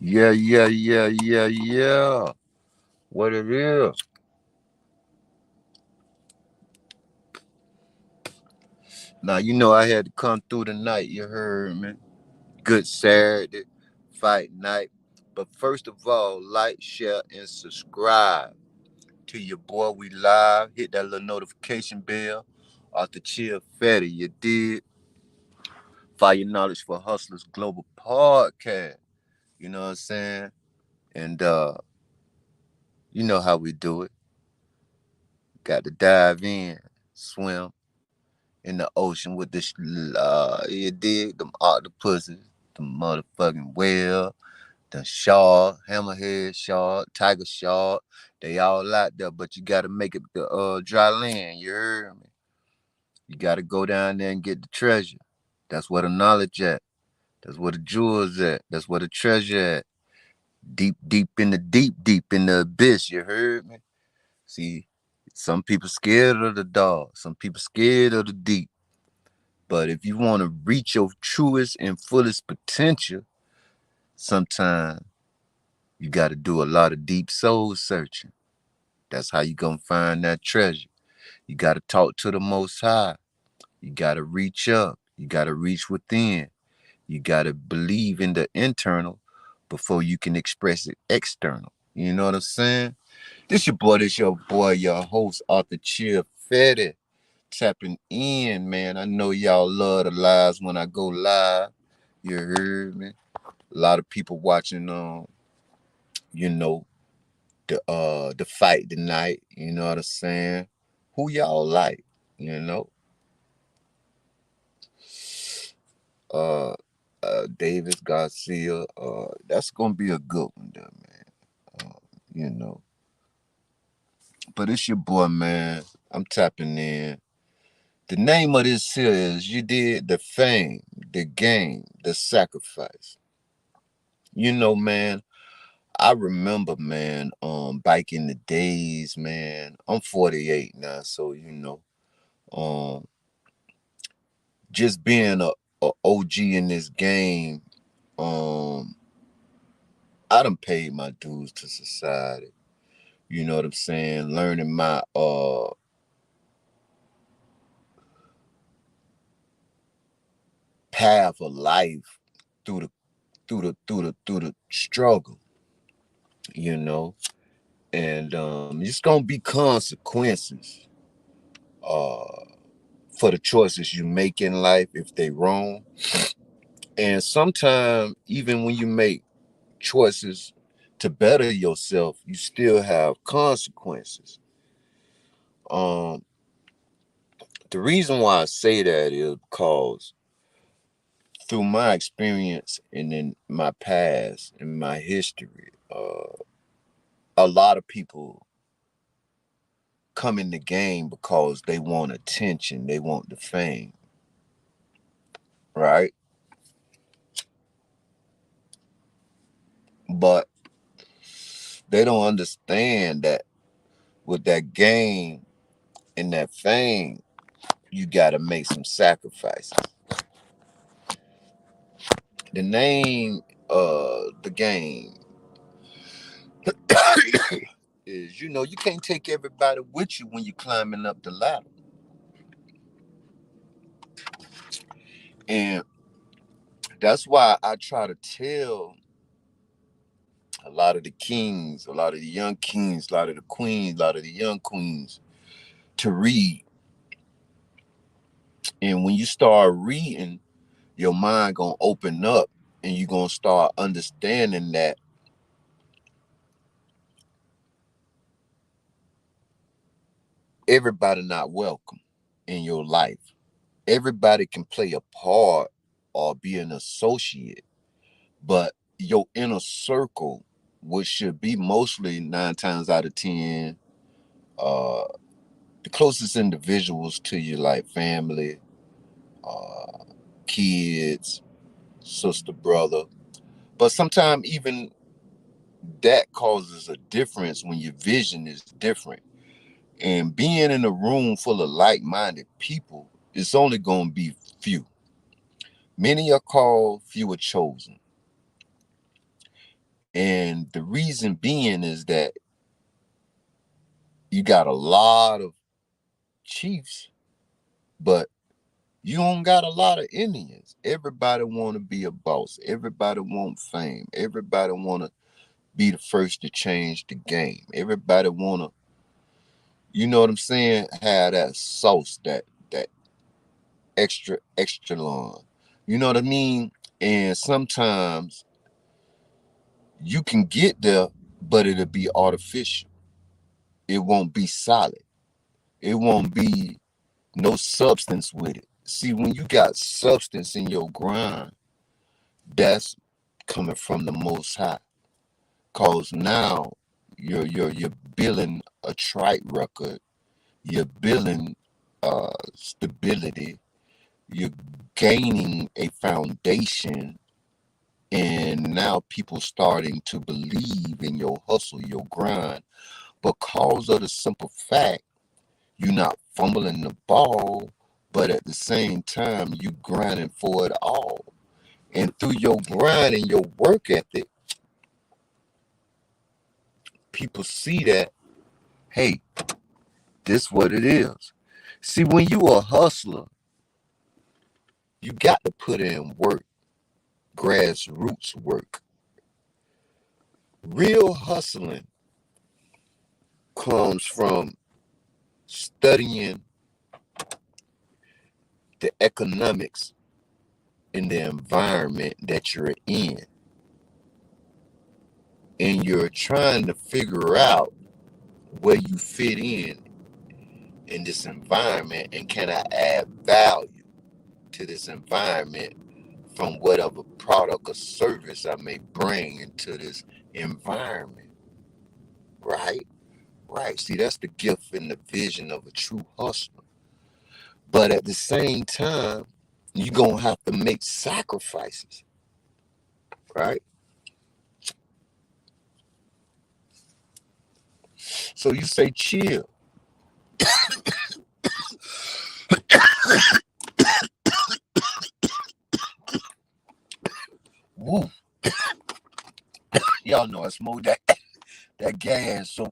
Yeah. What it is? Now you know I had to come through the night. You heard me. Good Saturday, fight night. But first of all, like, share, and subscribe to your boy. We live. Hit that little notification bell off the Chill Fetty. You did. Fire Knowledge for Hustlers Global Podcast. You know what I'm saying? And you know how we do it. Got to dive in, swim in the ocean with this, you dig? Them octopuses, the motherfucking whale, the shark, hammerhead shark, tiger shark. They all out there, but you got to make it to dry land. You heard me? You got to go down there and get the treasure. That's where the knowledge at. That's where the jewels at. That's where the treasure at. Deep in the abyss. You heard me? See, some people scared of the dark. Some people scared of the deep. But if you want to reach your truest and fullest potential, sometimes you got to do a lot of deep soul searching. That's how you going to find that treasure. You got to talk to the Most High. You got to reach up. You got to reach within. You got to believe in the internal before you can express it external. You know what I'm saying? This your boy, your host, Arthur Chill Fetty, tapping in, man. I know y'all love the lives when I go live. You heard me? A lot of people watching you know, the fight tonight, you know what I'm saying? Who y'all like, you know? Uh Davis Garcia, that's gonna be a good one there, man. You know. But it's your boy, man. I'm tapping in. The name of this here is You Did the Fame, the Game, the Sacrifice. You know, man, I remember, man, back in the days, man. I'm 48 now, so um, just being a OG in this game, um, I done paid my dues to society. You know what I'm saying? Learning my path of life through the struggle, you know. And it's gonna be consequences uh for the choices you make in life if they wrong. And sometimes even when you make choices to better yourself, you still have consequences. Um the reason why I say that is because through my experience and in my past and my history, a lot of people come in the game because they want attention, they want the fame, right? But they don't understand that with that game and that fame, you got to make some sacrifices. The name of the game is, you can't take everybody with you when you're climbing up the ladder. And that's why I try to tell a lot of the kings, a lot of the young kings, a lot of the queens, a lot of the young queens to read. And when you start reading, your mind gonna open up and you're gonna start understanding that everybody not welcome in your life. Everybody can play a part or be an associate, but your inner circle, which should be mostly 9 times out of 10, uh, the closest individuals to you, like family, uh, kids, sister, brother. But sometimes even that causes a difference when your vision is different. And being in a room full of like minded people, it's only going to be few. Many are called, few are chosen. And the reason being is that you got a lot of chiefs, but you don't got a lot of Indians. Everybody want to be a boss. Everybody want fame. Everybody want to be the first to change the game. Everybody want to, you know what I'm saying, have that sauce, that extra long. You know what I mean? And sometimes you can get there, but it'll be artificial. It won't be solid. It won't be no substance with it. See, when you got substance in your grind, that's coming from the Most High. Cause now you're building a track record. You're building stability. You're gaining a foundation, and now people starting to believe in your hustle, your grind, because of the simple fact you're not fumbling the ball, but at the same time you grinding for it all. And through your grind and your work ethic, people see that, hey, this what it is. See, when you a hustler, you got to put in work, grassroots work. Real hustling comes from studying the economics in the environment that you're in. And you're trying to figure out where you fit in this environment, and can I add value to this environment from whatever product or service I may bring into this environment. Right? Right. See, that's the gift and the vision of a true hustler. But at the same time, you're going to have to make sacrifices. Right? So you say chill. Woo. Y'all know I smoke that gas, so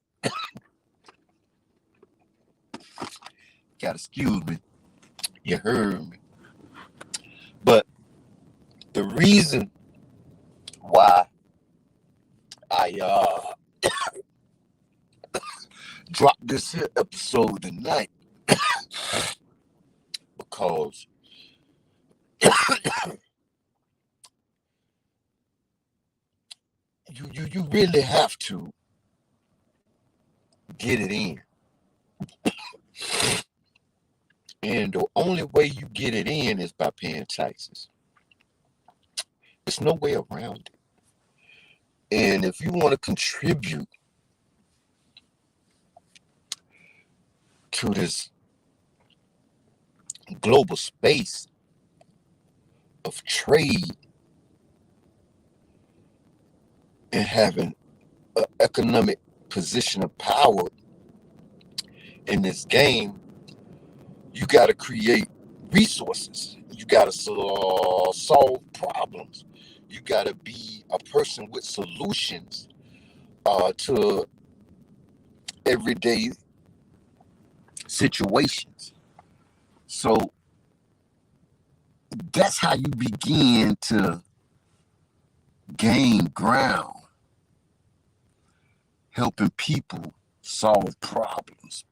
gotta excuse me. You heard me. But the reason why I dropped this here episode tonight, because you really have to get it in. And the only way you get it in is by paying taxes. There's no way around it. And if you want to contribute to this global space of trade and having an economic position of power in this game, you got to create resources. You got to solve problems. You got to be a person with solutions to everyday situations. So that's how you begin to gain ground, helping people solve problems,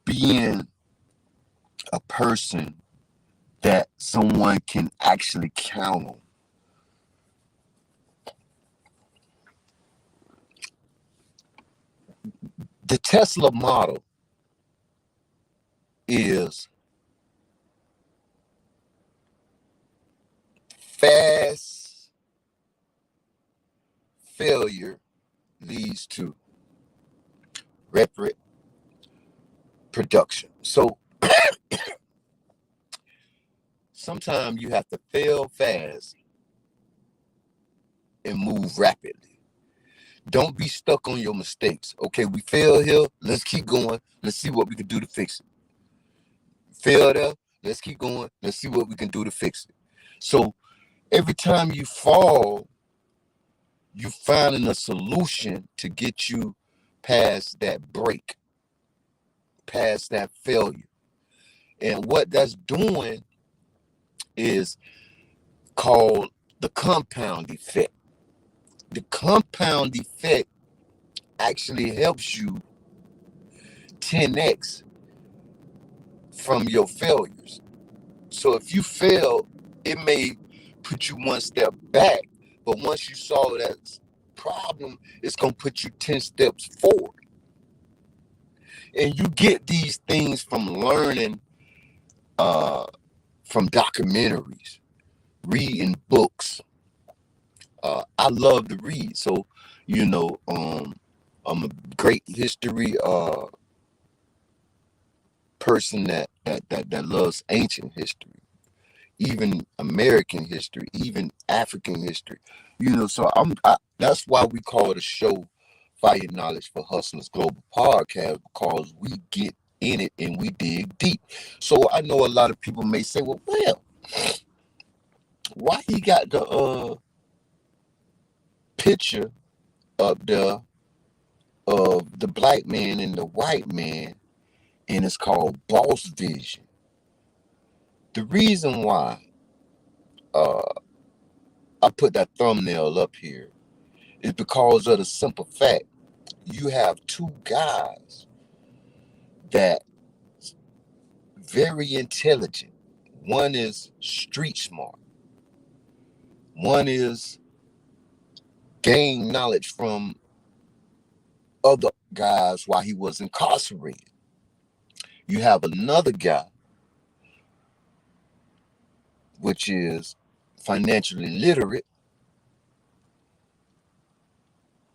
being a person that someone can actually count on. The Tesla model is fast failure leads to rapid production. So sometimes you have to fail fast and move rapidly. Don't be stuck on your mistakes. Okay, we failed here. Let's keep going. Let's see what we can do to fix it. Fail there. Let's keep going. Let's see what we can do to fix it. So every time you fall, you finding a solution to get you past that break, past that failure. And what that's doing is called the compound effect. The compound effect actually helps you 10x from your failures. So if you fail, it may put you one step back, but once you solve that problem, it's going to put you 10 steps forward. And you get these things from learning from documentaries, reading books. I love to read. So, I'm a great history person that loves ancient history, even American history, even African history. So that's why we call the show Fire Knowledge for Hustlers Global Podcast, because we get in it and we dig deep. So I know a lot of people may say, well, why he got the picture up there of the black man and the white man, and it's called Boss Vision. The reason why I put that thumbnail up here is because of the simple fact you have two guys that very intelligent. One is street smart. One is gain knowledge from other guys while he was incarcerated. You have another guy, which is financially literate,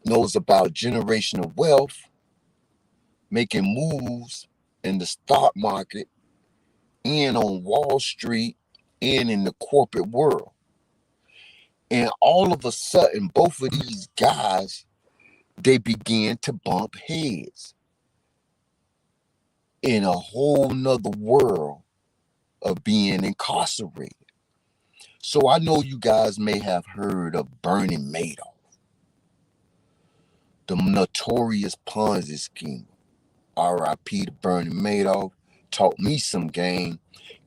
knows about generational wealth, making moves in the stock market, and on Wall Street, and in the corporate world. And all of a sudden, both of these guys, they began to bump heads in a whole nother world of being incarcerated. So I know you guys may have heard of Bernie Madoff, the notorious Ponzi scheme. R.I.P. to Bernie Madoff. Taught me some game.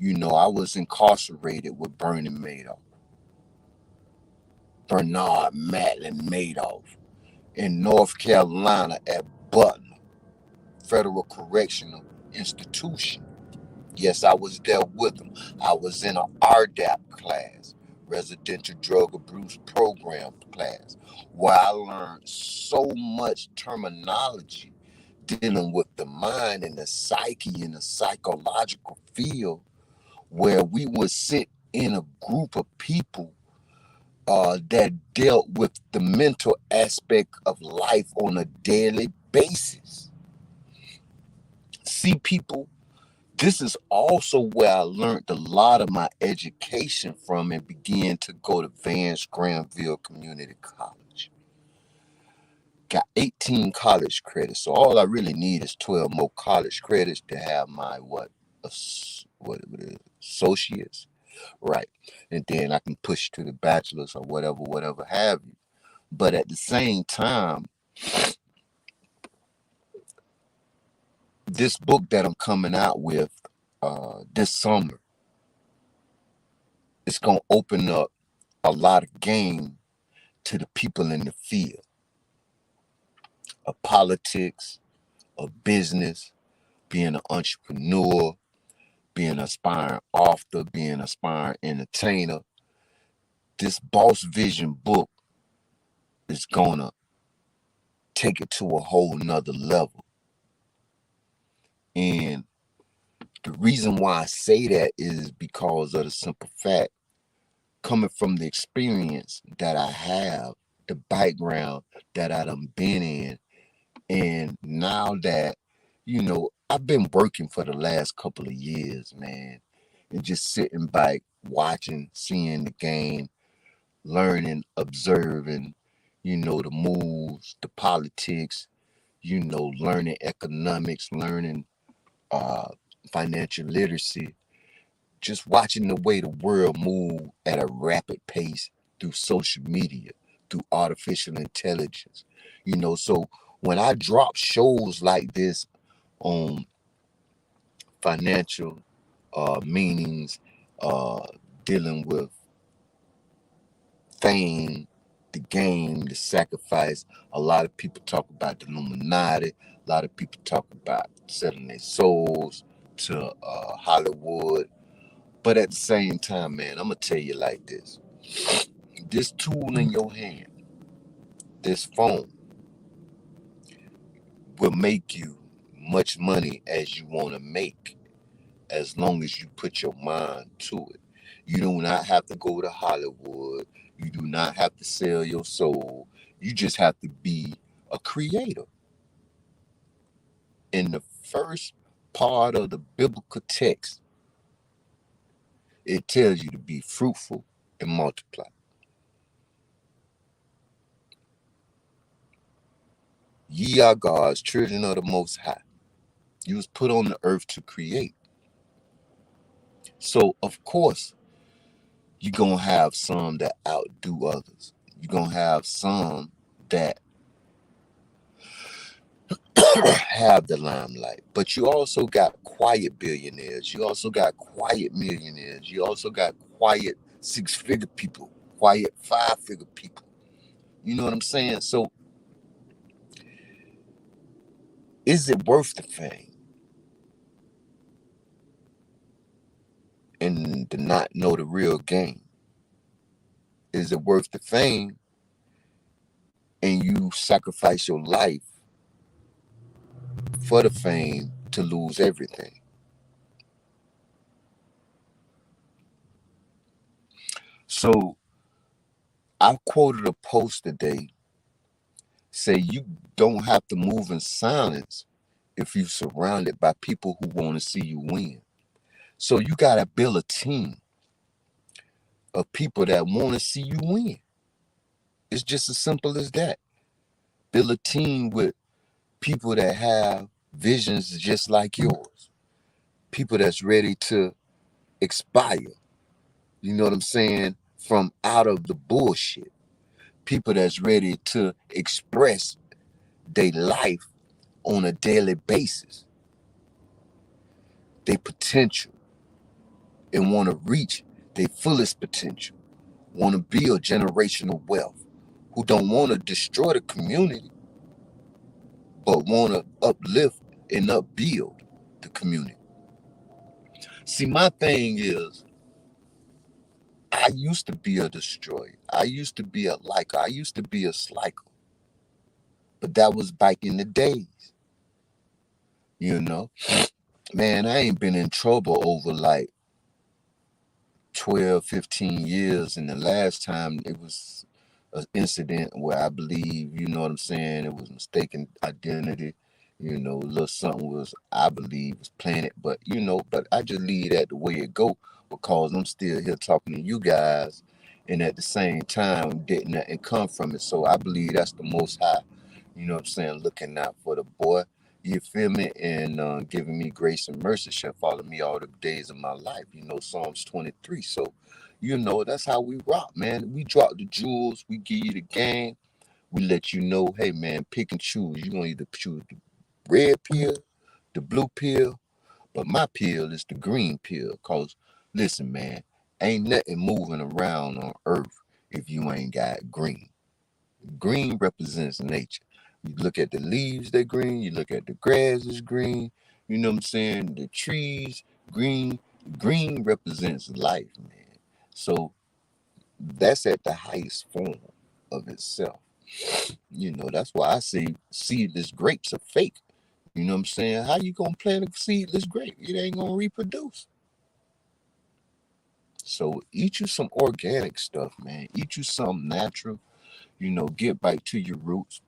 I was incarcerated with Bernie Madoff. Bernard Madeline Madoff in North Carolina at Butler Federal Correctional Institution. Yes, I was there with him. I was in an RDAP class, Residential Drug Abuse Program class, where I learned so much terminology dealing with the mind and the psyche and the psychological field, where we would sit in a group of people that dealt with the mental aspect of life on a daily basis. See, people, this is also where I learned a lot of my education from and began to go to Vance Granville Community College. Got 18 college credits, so all I really need is 12 more college credits to have my associates, right? And then I can push to the bachelor's or whatever have you. But at the same time, this book that I'm coming out with this summer, it's going to open up a lot of game to the people in the field of politics, of business, being an entrepreneur, being an aspiring author, being an aspiring entertainer. This Boss Vision book is going to take it to a whole nother level. And the reason why I say that is because of the simple fact, coming from the experience that I have, the background that I done been in, and now that, I've been working for the last couple of years, man, and just sitting back, watching, seeing the game, learning, observing, the moves, the politics, learning economics, learning financial literacy. just watching the way the world move at a rapid pace through social media, through artificial intelligence. So when I drop shows like this on financial meanings, uh, dealing with fame, the game, the sacrifice. A lot of people talk about the Illuminati. A lot of people talk about selling their souls to Hollywood. But at the same time, man, I'm gonna tell you like this: this tool in your hand, this phone, will make you much money as you want to make, as long as you put your mind to it. You do not have to go to Hollywood. You do not have to sell your soul. You just have to be a creator. In the first part of the biblical text, it tells you to be fruitful and multiply. Ye are God's children of the Most High. You was put on the earth to create. So, of course, you're going to have some that outdo others. You're going to have some that have the limelight. But you also got quiet billionaires. You also got quiet millionaires. You also got quiet six-figure people, quiet five-figure people. You know what I'm saying? So is it worth the fame and to not know the real game? Is it worth the fame and you sacrifice your life for the fame to lose everything? So I quoted a post today say you don't have to move in silence if you're surrounded by people who want to see you win. So you got to build a team of people that want to see you win. It's just as simple as that. Build a team with people that have visions just like yours, people that's ready to expire, you know what I'm saying, from out of the bullshit, people that's ready to express their life on a daily basis, their potential, and want to reach their fullest potential, want to build generational wealth, who don't want to destroy the community, but want to uplift and upbuild the community. See, my thing is, I used to be a destroyer. I used to be a liker. I used to be a sliker. But that was back in the days, you know. Man, I ain't been in trouble over like 12, 15 years. And the last time it was an incident where I believe, you know what I'm saying, it was mistaken identity. A little something was, I believe, was planted. But I just leave that the way it go because I'm still here talking to you guys. And at the same time, didn't nothing come from it. So I believe that's the Most High, you know what I'm saying, looking out for the boy. You feel me? And giving me grace and mercy shall follow me all the days of my life. Psalms 23. So, that's how we rock, man. We drop the jewels. We give you the game. We let you know, hey, man, pick and choose. You're going to either choose the red pill, the blue pill, but my pill is the green pill. Because, listen, man, ain't nothing moving around on earth if you ain't got green. Green represents nature. You look at the leaves, they're green. You look at the grass, it's green. You know what I'm saying? The trees, green. Green represents life, man. So that's at the highest form of itself. That's why I say seedless grapes are fake. You know what I'm saying? How you gonna plant a seedless grape? It ain't gonna reproduce. So eat you some organic stuff, man. Eat you something natural. Get back to your roots.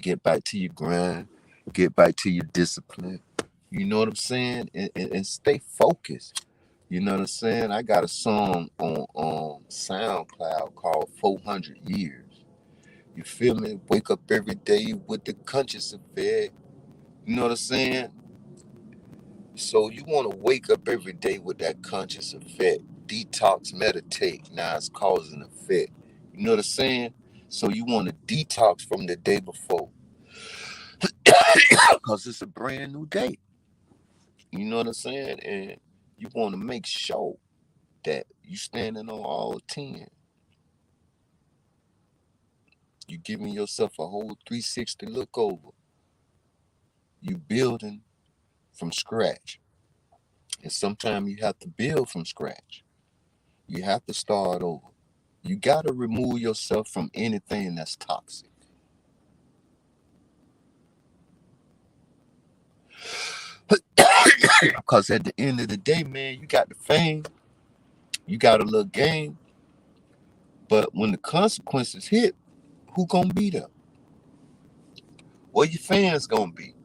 Get back to your grind, get back to your discipline. You know what I'm saying? And stay focused. You know what I'm saying? I got a song on SoundCloud called 400 Years. You feel me? Wake up every day with the conscious effect. You know what I'm saying? So you want to wake up every day with that conscious effect. Detox, meditate. Now it's cause and effect. You know what I'm saying? So you want to detox from the day before because it's a brand new day. You know what I'm saying? And you want to make sure that you standing on all 10. You giving yourself a whole 360 look over. You building from scratch. And sometimes you have to build from scratch. You have to start over. You got to remove yourself from anything that's toxic. Because at the end of the day, man, you got the fame, you got a little game, but when the consequences hit, who gonna be there? Where your fans gonna be?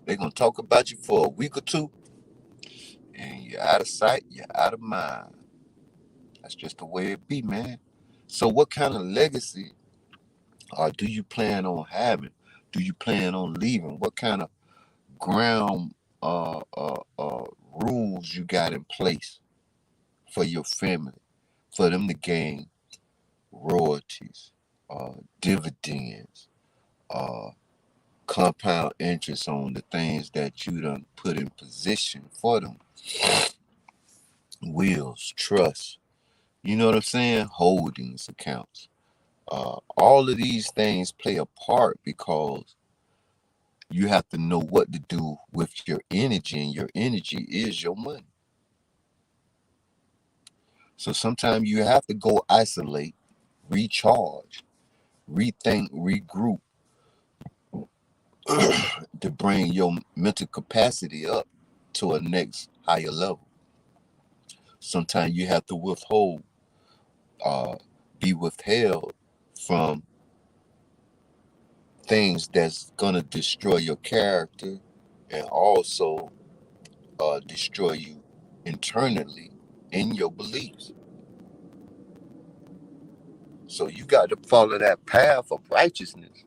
They gonna talk about you for a week or two, and you're out of sight, you're out of mind. That's just the way it be, man. So what kind of legacy do you plan on having? Do you plan on leaving? What kind of ground uh, uh, uh, rules you got in place for your family, for them to gain royalties, dividends, uh, compound interest on the things that you done put in position for them, wills, trust, you know what I'm saying? Holdings accounts. All of these things play a part because you have to know what to do with your energy, and your energy is your money. So sometimes you have to go isolate, recharge, rethink, regroup to bring your mental capacity up to a next higher level. Sometimes you have to withhold, uh, be withheld from things that's gonna destroy your character and also destroy you internally in your beliefs. So you got to follow that path of righteousness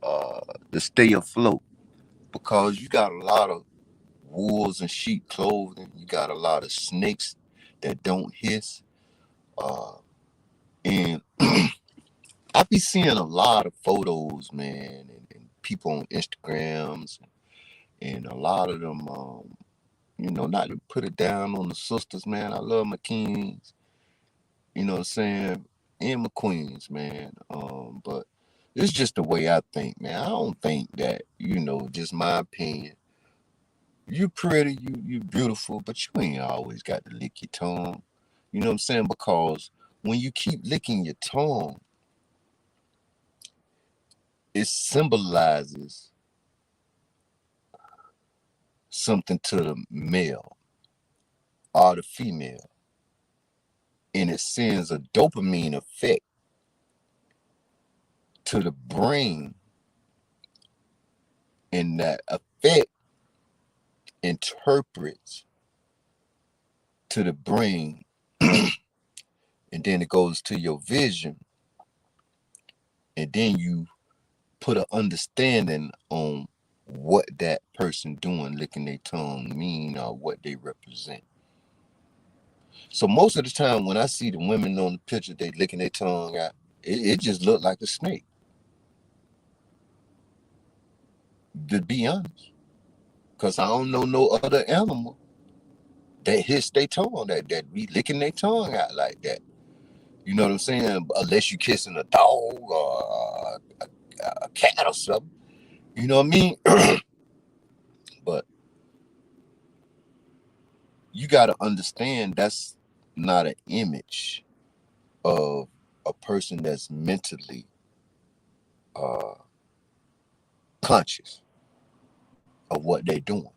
uh, to stay afloat because you got a lot of wolves and sheep clothing. You got a lot of snakes that don't hiss. Uh, and I be seeing a lot of photos, man, and people on Instagrams, and a lot of them, not to put it down on the sisters, man. I love my kings, you know what I'm saying, and my queens, man. But it's just the way I think, man. I don't think that, just my opinion. You pretty, you beautiful, but you ain't always got to lick your tongue. You know what I'm saying? Because when you keep licking your tongue, it symbolizes something to the male or the female, and it sends a dopamine effect to the brain, and that effect interprets to the brain, and then it goes to your vision, and then you put an understanding on what that person doing licking their tongue mean or what they represent. So most of the time when I see the women on the picture, they licking their tongue out, it just look like a snake, to be honest. Cause I don't know no other animal that hits their tongue, that be licking their tongue out like that. You know what I'm saying? Unless you kissing a dog or a cat or something. You know what I mean? But you got to understand that's not an image of a person that's mentally uh, conscious of what they're doing.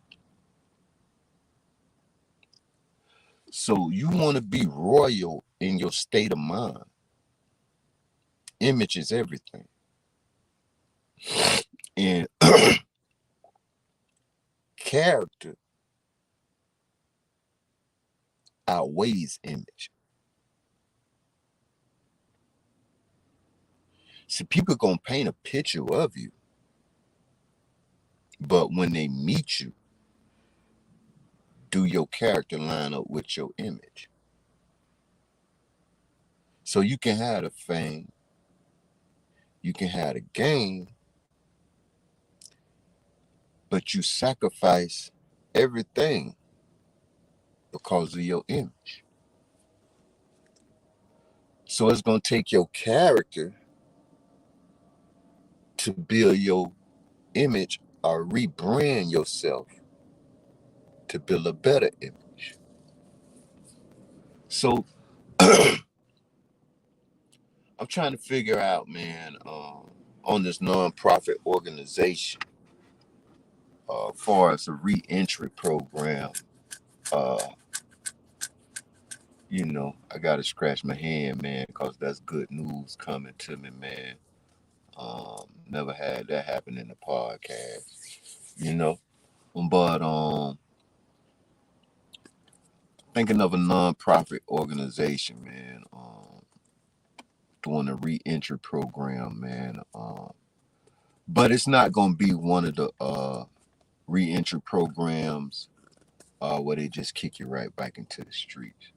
So you want to be royal in your state of mind. Image is everything. And character outweighs image. See, people gonna paint a picture of you, But when they meet you, do your character line up with your image? So you can have the fame, you can have the game, but you sacrifice everything because of your image. So it's going to take your character to build your image or rebrand yourself to build a better image. So I'm trying to figure out, man, on this nonprofit organization, far as a reentry program, uh, I got to scratch my hand, man, because that's good news coming to me, man. Never had that happen in the podcast, you know. But thinking of a nonprofit organization, man, doing a reentry program, man. But it's not gonna be one of the reentry programs where they just kick you right back into the streets.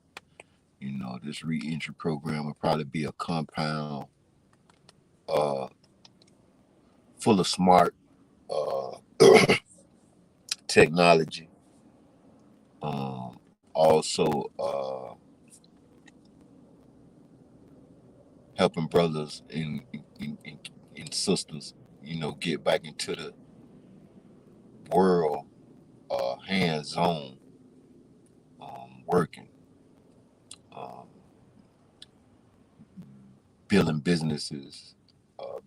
This reentry program will probably be a compound uh, full of smart uh, technology. Also, helping brothers and sisters, get back into the world hands on, working, um, building businesses,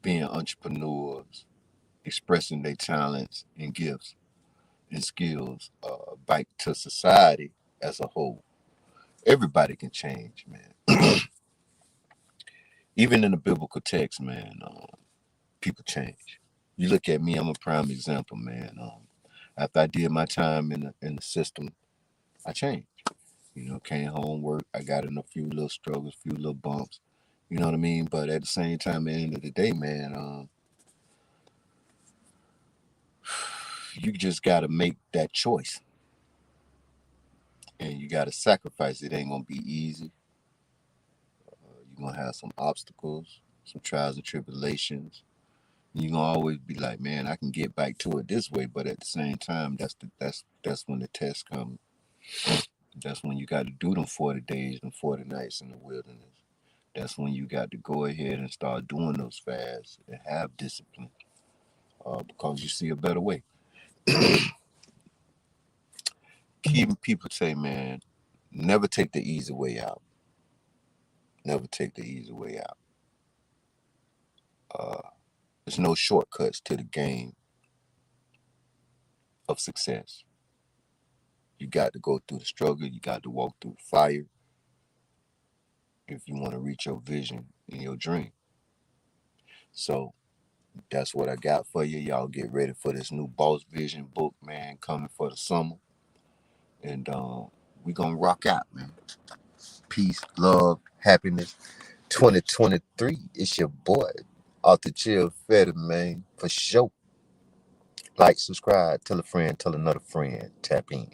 being entrepreneurs, expressing their talents and gifts and skills back to society as a whole. Everybody can change, man. Even in the biblical text, man, people change. You look at me, I'm a prime example, man. After I did my time in the system, I changed. Came home, work. I got in a few little struggles, few little bumps. You know what I mean? But at the same time, at the end of the day, man, you just got to make that choice. And you got to sacrifice. It ain't going to be easy. You're going to have some obstacles, some trials and tribulations. You're going to always be like, man, I can get back to it this way. But at the same time, that's when the test comes. That's when you got to do them 40 days and 40 nights in the wilderness. That's when you got to go ahead and start doing those fasts and have discipline because you see a better way. Keeping people say, man, never take the easy way out. Never take the easy way out. There's no shortcuts to the game of success. You got to go through the struggle. You got to walk through the fire if you want to reach your vision and your dream. So that's what I got for you. Y'all get ready for this new Boss Vision book, man, coming for the summer. And we going to rock out, man. Peace, love, happiness. 2023, it's your boy, Arthur Chill Fetty, man, for sure. Like, subscribe, tell a friend, tell another friend, tap in.